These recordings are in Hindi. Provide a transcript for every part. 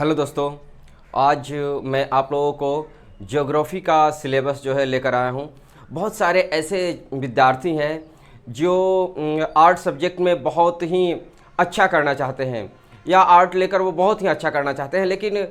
हेलो दोस्तों, आज मैं आप लोगों को ज्योग्राफी का सिलेबस जो है लेकर आया हूँ। बहुत सारे ऐसे विद्यार्थी हैं जो आर्ट सब्जेक्ट में बहुत ही अच्छा करना चाहते हैं या आर्ट लेकर वो बहुत ही अच्छा करना चाहते हैं, लेकिन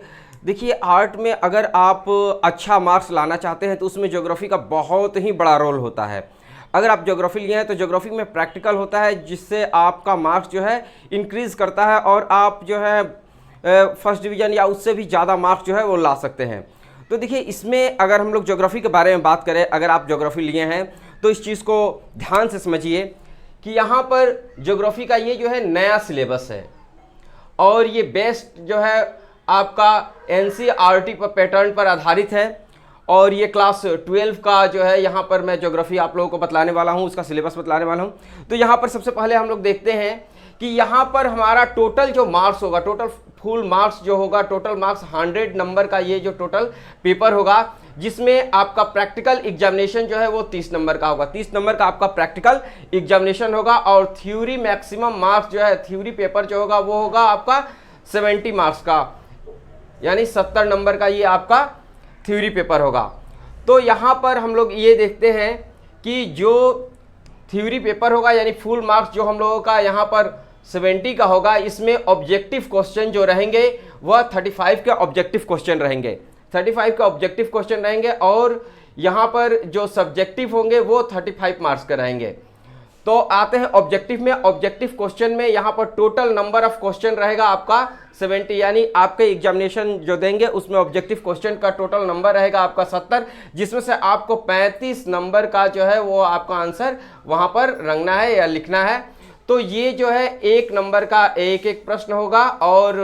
देखिए आर्ट में अगर आप अच्छा मार्क्स लाना चाहते हैं तो उसमें ज्योग्राफी का बहुत ही बड़ा रोल होता है। अगर आप ज्योग्राफी लिए हैं तो ज्योग्राफी में प्रैक्टिकल होता है जिससे आपका मार्क्स जो है इंक्रीज़ करता है और आप जो है फर्स्ट डिवीज़न या उससे भी ज़्यादा मार्क्स जो है वो ला सकते हैं। तो देखिए इसमें अगर हम लोग ज्योग्राफी के बारे में बात करें, अगर आप ज्योग्राफी लिए हैं तो इस चीज़ को ध्यान से समझिए कि यहाँ पर ज्योग्राफी का ये जो है नया सिलेबस है और ये बेस्ट जो है आपका एनसीईआरटी पर पैटर्न पर आधारित है और ये क्लास 12 का जो है यहाँ पर मैं ज्योग्राफी आप लोगों को बतलाने वाला हूँ, उसका सिलेबस बतलाने वाला हूँ। तो यहाँ पर सबसे पहले हम लोग देखते हैं कि यहाँ पर हमारा टोटल जो मार्क्स होगा, टोटल फुल मार्क्स जो होगा, टोटल मार्क्स 100 नंबर का ये जो टोटल पेपर होगा, जिसमें आपका प्रैक्टिकल एग्जामिनेशन जो है वो 30 नंबर का होगा। 30 नंबर का आपका प्रैक्टिकल एग्जामिनेशन होगा और थ्योरी मैक्सिमम मार्क्स जो है, थ्योरी पेपर जो होगा वो होगा आपका 70 मार्क्स का, यानी 70 नंबर का ये आपका थ्योरी पेपर होगा। तो यहाँ पर हम लोग ये देखते हैं कि जो थ्योरी पेपर होगा यानी फुल मार्क्स जो हम लोगों का यहाँ पर 70 का होगा, इसमें ऑब्जेक्टिव क्वेश्चन जो रहेंगे वह 35 के ऑब्जेक्टिव क्वेश्चन रहेंगे, 35 के ऑब्जेक्टिव क्वेश्चन रहेंगे और यहाँ पर जो सब्जेक्टिव होंगे वो 35 मार्क्स के रहेंगे। तो आते हैं ऑब्जेक्टिव में। ऑब्जेक्टिव क्वेश्चन में यहाँ पर टोटल नंबर ऑफ क्वेश्चन रहेगा आपका 70, यानी आपके एग्जामिनेशन जो देंगे उसमें ऑब्जेक्टिव क्वेश्चन का टोटल नंबर रहेगा आपका 70, जिसमें से आपको 35 नंबर का जो है वो आपका आंसर वहाँ पर रंगना है या लिखना है। तो ये जो है एक नंबर का एक एक प्रश्न होगा और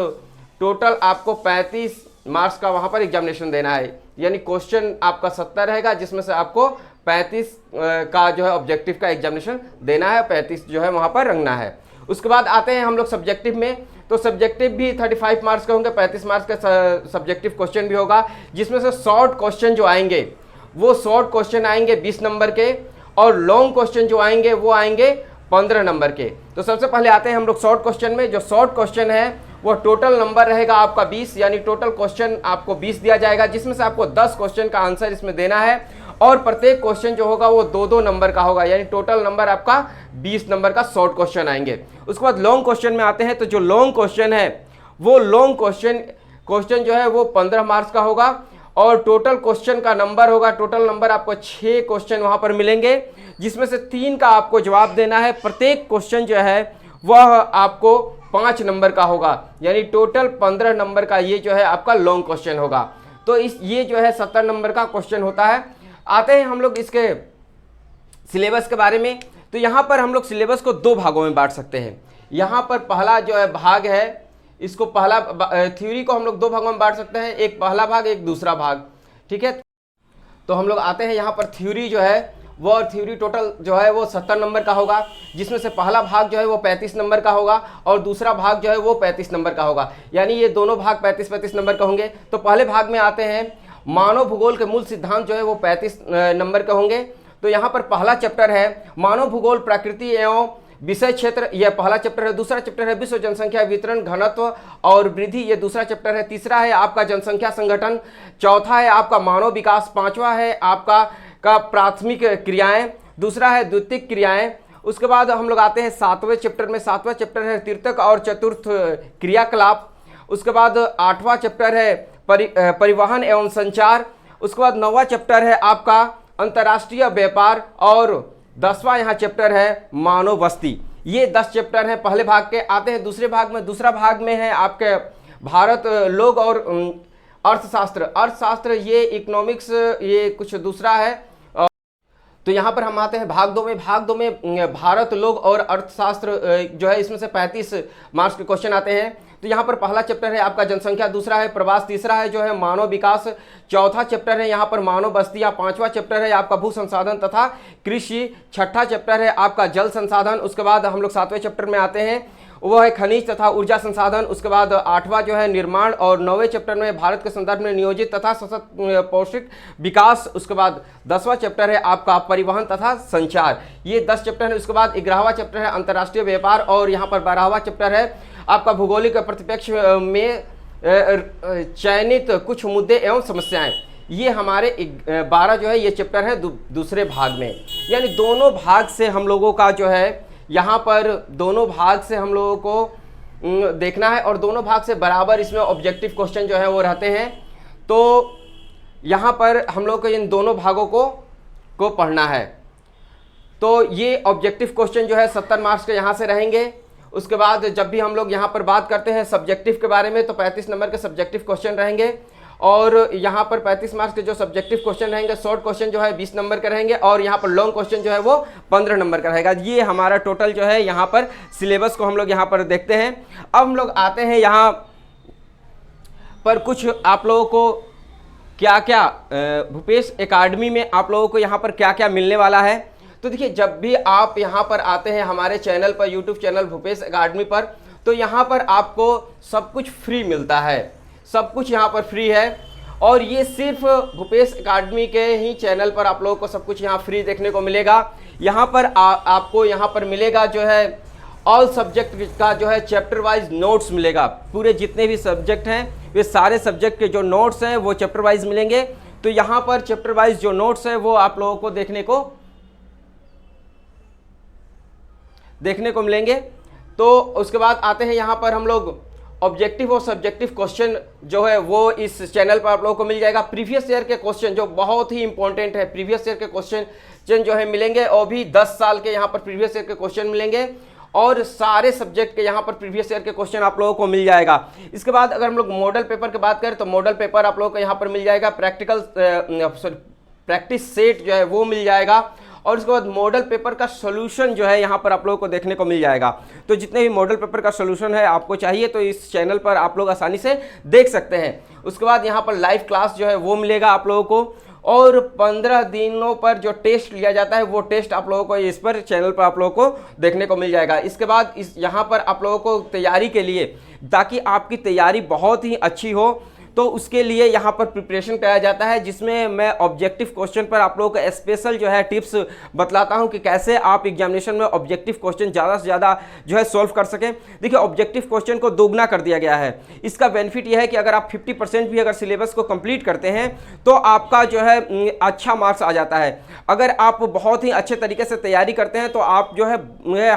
टोटल आपको 35 मार्क्स का वहाँ पर एग्जामिनेशन देना है, यानी क्वेश्चन आपका 70 रहेगा जिसमें से आपको 35 का जो है ऑब्जेक्टिव का एग्जामिनेशन देना है, 35 जो है वहाँ पर रंगना है। उसके बाद आते हैं हम लोग सब्जेक्टिव में। तो सब्जेक्टिव भी 35 मार्क्स के होंगे, 35 मार्क्स का सब्जेक्टिव क्वेश्चन भी होगा, जिसमें से शॉर्ट क्वेश्चन जो आएंगे वो शॉर्ट क्वेश्चन आएंगे 20 नंबर के और लॉन्ग क्वेश्चन जो आएंगे वो आएंगे 15 नंबर के। तो सबसे पहले आते हैं हम लोग शॉर्ट क्वेश्चन में। जो शॉर्ट क्वेश्चन है वो टोटल नंबर रहेगा आपका 20, यानी टोटल क्वेश्चन आपको 20 दिया जाएगा, जिसमें से आपको 10 क्वेश्चन का आंसर इसमें देना है और प्रत्येक क्वेश्चन जो होगा वो 2-2 नंबर का होगा, यानी टोटल नंबर आपका 20 नंबर का शॉर्ट क्वेश्चन आएंगे। उसके बाद लॉन्ग क्वेश्चन में आते हैं। तो जो लॉन्ग क्वेश्चन है वो लॉन्ग क्वेश्चन जो है वो 15 मार्क्स का होगा और टोटल क्वेश्चन का नंबर होगा, टोटल नंबर आपको 6 क्वेश्चन वहां पर मिलेंगे, जिसमें से 3 का आपको जवाब देना है। प्रत्येक क्वेश्चन जो है वह आपको 5 नंबर का होगा, यानी टोटल 15 नंबर का ये जो है आपका लॉन्ग क्वेश्चन होगा। तो ये जो है 70 नंबर का क्वेश्चन होता है। आते हैं हम लोग इसके सिलेबस के बारे में। तो यहाँ पर हम लोग सिलेबस को 2 भागों में बांट सकते हैं। यहाँ पर पहला जो है भाग है, इसको पहला थ्योरी को हम लोग 2 भागों में बांट सकते हैं, एक पहला भाग एक दूसरा भाग, ठीक है। तो हम लोग आते हैं यहाँ पर थ्योरी जो है वो थ्योरी टोटल जो है वो 70 नंबर का होगा, जिसमें से पहला भाग जो है वो 35 नंबर का होगा और दूसरा भाग जो है वो 35 नंबर का होगा, यानी ये दोनों भाग 35-35 नंबर का होंगे। तो पहले भाग में आते हैं, मानव भूगोल के मूल सिद्धांत जो है वो 35 नंबर के होंगे। तो यहाँ पर पहला चैप्टर है मानव भूगोल प्रकृति एवं विषय क्षेत्र, यह पहला चैप्टर है। दूसरा चैप्टर है विश्व जनसंख्या वितरण घनत्व और वृद्धि, ये दूसरा चैप्टर है। तीसरा है आपका जनसंख्या संगठन। चौथा है आपका मानव विकास। पांचवा है आपका प्राथमिक क्रियाएं। दूसरा है द्वितीयक क्रियाएं। उसके बाद हम लोग आते हैं 7वें चैप्टर में। 7वां चैप्टर है तृतीयक और चतुर्थ क्रियाकलाप। उसके बाद 8वां चैप्टर है परिवहन एवं संचार। उसके बाद 9वां चैप्टर है आपका अंतर्राष्ट्रीय व्यापार और 10वां यहाँ चैप्टर है मानव बस्ती। ये 10 चैप्टर हैं पहले भाग के। आते हैं दूसरे भाग में। दूसरा भाग में है आपके भारत लोग और अर्थशास्त्र। अर्थशास्त्र ये इकोनॉमिक्स, ये कुछ दूसरा है। तो यहाँ पर हम आते हैं भाग 2 में। भाग 2 में भारत लोग और अर्थशास्त्र जो है इसमें से 35 मार्क्स के क्वेश्चन आते हैं। तो यहाँ पर पहला चैप्टर है आपका जनसंख्या, दूसरा है प्रवास, तीसरा है जो है मानव विकास, चौथा चैप्टर है यहाँ पर मानव बस्तियाँ, 5वां चैप्टर है आपका भू संसाधन तथा कृषि, 6ठा चैप्टर है आपका जल संसाधन। उसके बाद हम लोग 7वें चैप्टर में आते हैं, वो है खनिज तथा ऊर्जा संसाधन। उसके बाद 8वां जो है निर्माण और 9वें चैप्टर में भारत के संदर्भ में नियोजित तथा सशक्त पौष्टिक विकास। उसके बाद 10वां चैप्टर है आपका परिवहन तथा संचार। ये 10 चैप्टर है। उसके बाद 11वां चैप्टर है अंतर्राष्ट्रीय व्यापार और यहाँ पर 12वां चैप्टर है आपका भौगोलिक प्रतिपक्ष में चयनित कुछ मुद्दे एवं समस्याएं, ये हमारे 12 जो है ये चैप्टर है दूसरे भाग में। यानी दोनों भाग से हम लोगों का जो है यहाँ पर दोनों भाग से हम लोगों को देखना है और दोनों भाग से बराबर इसमें ऑब्जेक्टिव क्वेश्चन जो है वो रहते हैं। तो यहाँ पर हम लोग को इन दोनों भागों को पढ़ना है। तो ये ऑब्जेक्टिव क्वेश्चन जो है 70 मार्क्स के यहाँ से रहेंगे। उसके बाद जब भी हम लोग यहाँ पर बात करते हैं सब्जेक्टिव के बारे में तो 35 नंबर के सब्जेक्टिव क्वेश्चन रहेंगे और यहाँ पर 35 मार्क्स के जो सब्जेक्टिव क्वेश्चन रहेंगे, शॉर्ट क्वेश्चन जो है 20 नंबर के रहेंगे और यहाँ पर लॉन्ग क्वेश्चन जो है वो 15 नंबर का रहेगा। ये हमारा टोटल जो है यहाँ पर सिलेबस को हम लोग यहाँ पर देखते हैं। अब हम लोग आते हैं यहाँ पर कुछ आप लोगों को क्या क्या भूपेश एकेडमी में आप लोगों को यहाँ पर क्या क्या मिलने वाला है। तो देखिए, जब भी आप यहाँ पर आते हैं हमारे चैनल पर, यूट्यूब चैनल भूपेश एकेडमी पर, तो यहाँ पर आपको सब कुछ फ्री मिलता है, सब कुछ यहाँ पर फ्री है। और ये सिर्फ भूपेश एकेडमी के ही चैनल पर आप लोगों को सब कुछ यहाँ फ्री देखने को मिलेगा। यहाँ पर आपको यहाँ पर मिलेगा जो है ऑल सब्जेक्ट का जो है चैप्टर वाइज नोट्स मिलेगा। पूरे जितने भी सब्जेक्ट हैं वे सारे सब्जेक्ट के जो नोट्स हैं वो चैप्टर वाइज मिलेंगे। तो यहाँ पर चैप्टर वाइज जो नोट्स हैं वो आप लोगों को देखने को मिलेंगे। तो उसके बाद आते हैं यहाँ पर हम लोग ऑब्जेक्टिव और सब्जेक्टिव क्वेश्चन जो है वो इस चैनल पर आप लोगों को मिल जाएगा। प्रीवियस ईयर के क्वेश्चन जो बहुत ही इंपॉर्टेंट है, प्रीवियस ईयर के क्वेश्चन जो है मिलेंगे और भी 10 साल के यहाँ पर प्रीवियस ईयर के क्वेश्चन मिलेंगे और सारे सब्जेक्ट के यहाँ पर प्रीवियस ईयर के क्वेश्चन आप लोगों को मिल जाएगा। इसके बाद अगर हम लोग मॉडल पेपर की बात करें तो मॉडल पेपर आप लोगों को यहाँ पर मिल जाएगा। प्रैक्टिस सेट जो है वो मिल जाएगा और उसके बाद मॉडल पेपर का सॉल्यूशन जो है यहाँ पर आप लोगों को देखने को मिल जाएगा। तो जितने भी मॉडल पेपर का सॉल्यूशन है आपको चाहिए तो इस चैनल पर आप लोग आसानी से देख सकते हैं। उसके बाद यहाँ पर लाइव क्लास जो है वो मिलेगा आप लोगों को और 15 दिनों पर जो टेस्ट लिया जाता है वो टेस्ट आप लोगों को इस पर चैनल पर आप लोगों को देखने को मिल जाएगा। इसके बाद यहाँ पर आप लोगों को तैयारी के लिए, ताकि आपकी तैयारी बहुत ही अच्छी हो, तो उसके लिए यहाँ पर प्रिपरेशन कराया जाता है जिसमें मैं ऑब्जेक्टिव क्वेश्चन पर आप लोगों को स्पेशल जो है टिप्स बतलाता हूँ कि कैसे आप एग्जामिनेशन में ऑब्जेक्टिव क्वेश्चन ज़्यादा से ज़्यादा जो है सॉल्व कर सकें। देखिए, ऑब्जेक्टिव क्वेश्चन को दोगुना कर दिया गया है। इसका बेनिफिट यह है कि अगर आप 50% भी अगर सिलेबस को कंप्लीट करते हैं तो आपका जो है अच्छा मार्क्स आ जाता है। अगर आप बहुत ही अच्छे तरीके से तैयारी करते हैं तो आप जो है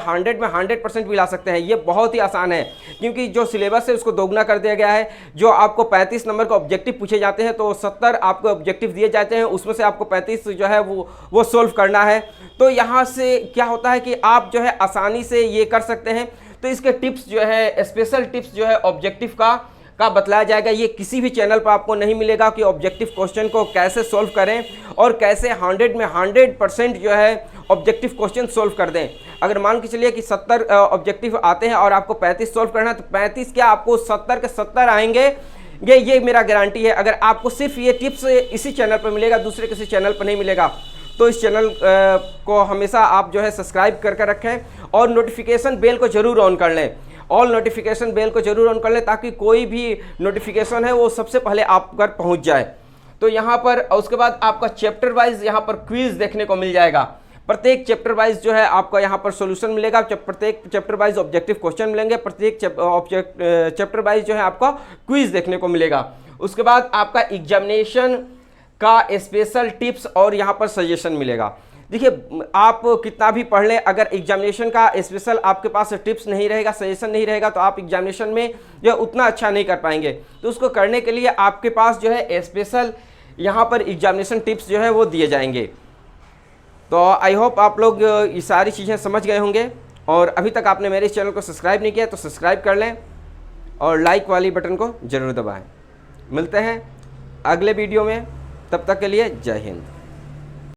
100 में 100% भी ला सकते हैं। ये बहुत ही आसान है क्योंकि जो सिलेबस है उसको दोगुना कर दिया गया है। जो आपको 35 नंबर के ऑब्जेक्टिव पूछे जाते हैं तो 70 आपको ऑब्जेक्टिव दिए जाते हैं, उसमें से आपको 35 जो है वो सोल्व करना है। तो यहाँ से क्या होता है कि आप जो है आसानी से ये कर सकते हैं। तो इसके टिप्स जो है, स्पेशल टिप्स जो है ऑब्जेक्टिव का बतलाया जाएगा। ये किसी भी चैनल पर आपको नहीं मिलेगा कि ऑब्जेक्टिव क्वेश्चन को कैसे सोल्व करें और कैसे 100 में 100% जो है ऑब्जेक्टिव क्वेश्चन सोल्व कर दें। अगर मान के चलिए कि 70 ऑब्जेक्टिव आते हैं और आपको 35 सोल्व करना है तो 35 क्या आपको 70 के 70 आएंगे, ये मेरा गारंटी है। अगर आपको सिर्फ ये टिप्स इसी चैनल पर मिलेगा, दूसरे किसी चैनल पर नहीं मिलेगा, तो इस चैनल को हमेशा आप जो है सब्सक्राइब करके रखें और नोटिफिकेशन बेल को जरूर ऑन कर लें। ऑल नोटिफिकेशन बेल को जरूर ऑन कर लें ताकि कोई भी नोटिफिकेशन है वो सबसे पहले आप पर पहुंच जाए। तो यहाँ पर उसके बाद आपका चैप्टर वाइज यहाँ पर क्विज देखने को मिल जाएगा। प्रत्येक चैप्टर वाइज जो है आपका यहाँ पर सॉल्यूशन मिलेगा। प्रत्येक चैप्टर वाइज ऑब्जेक्टिव क्वेश्चन मिलेंगे। प्रत्येक चैप्टर वाइज जो है आपका क्विज देखने को मिलेगा। उसके बाद आपका एग्जामिनेशन का स्पेशल टिप्स और यहाँ पर सजेशन मिलेगा। देखिए, आप कितना भी पढ़ लें, अगर एग्जामिनेशन का स्पेशल आपके पास टिप्स नहीं रहेगा, सजेशन नहीं रहेगा, तो आप एग्जामिनेशन में जो उतना अच्छा नहीं कर पाएंगे। तो उसको करने के लिए आपके पास जो है स्पेशल यहाँ पर एग्जामिनेशन टिप्स जो है वो दिए जाएंगे। तो आई होप आप लोग ये सारी चीज़ें समझ गए होंगे और अभी तक आपने मेरे इस चैनल को सब्सक्राइब नहीं किया तो सब्सक्राइब कर लें और लाइक वाली बटन को ज़रूर दबाएं। मिलते हैं अगले वीडियो में, तब तक के लिए जय हिंद।